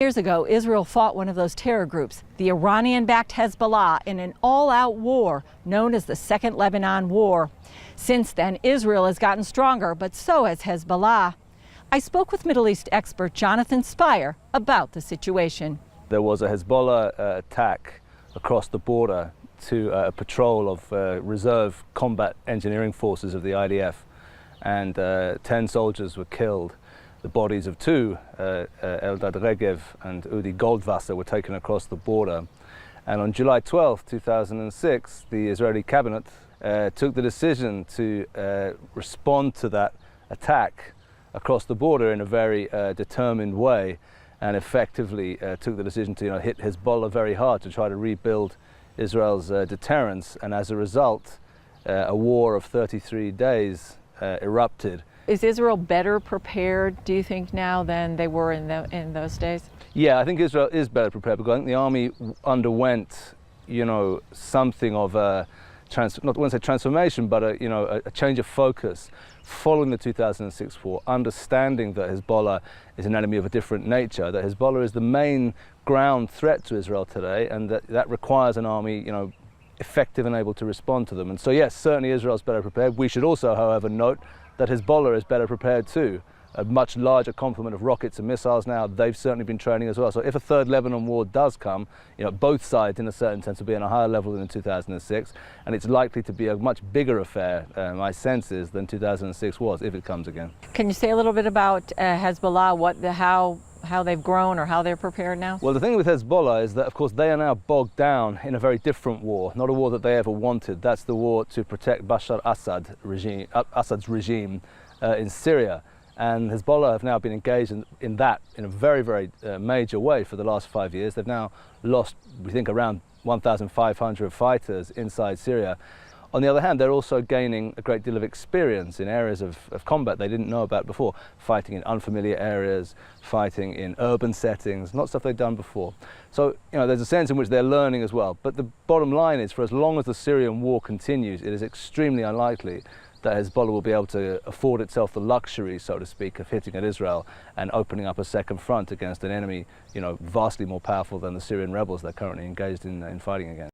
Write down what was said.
Years ago, Israel fought one of those terror groups, the Iranian-backed Hezbollah, in an all-out war known as the Second Lebanon War. Since then, Israel has gotten stronger, but so has Hezbollah. I spoke with Middle East expert Jonathan Spyre about the situation. There was a Hezbollah attack across the border to a patrol of reserve combat engineering forces of the IDF, and 10 soldiers were killed. The bodies of two, Eldad Regev and Udi Goldwasser, were taken across the border. And on July 12, 2006, the Israeli cabinet took the decision to respond to that attack across the border in a very determined way, and effectively took the decision to hit Hezbollah very hard to try to rebuild Israel's deterrence. And as a result, a war of 33 days erupted. Is Israel better prepared, do you think, now than they were in those days? Yeah, I think Israel is better prepared, because I think the army underwent, something of a not want to say transformation, but a change of focus following the 2006 war, understanding that Hezbollah is an enemy of a different nature, that Hezbollah is the main ground threat to Israel today, and that requires an army, effective and able to respond to them. And so, yes, certainly Israel's better prepared. We should also, however, note that Hezbollah is better prepared too. A much larger complement of rockets and missiles now. They've certainly been training as well. So if a third Lebanon war does come, both sides in a certain sense will be on a higher level than in 2006, and it's likely to be a much bigger affair, my sense is, than 2006 was, if it comes again. Can you say a little bit about Hezbollah, how they've grown or how they're prepared now? Well, the thing with Hezbollah is that, of course, they are now bogged down in a very different war, not a war that they ever wanted. That's the war to protect Bashar Assad's regime in Syria. And Hezbollah have now been engaged in that in a very, very major way for the last 5 years. They've now lost, we think, around 1,500 fighters inside Syria. On the other hand, they're also gaining a great deal of experience in areas of combat they didn't know about before, fighting in unfamiliar areas, fighting in urban settings, not stuff they'd done before. So, there's a sense in which they're learning as well. But the bottom line is, for as long as the Syrian war continues, it is extremely unlikely that Hezbollah will be able to afford itself the luxury, so to speak, of hitting at Israel and opening up a second front against an enemy, vastly more powerful than the Syrian rebels they're currently engaged in fighting against.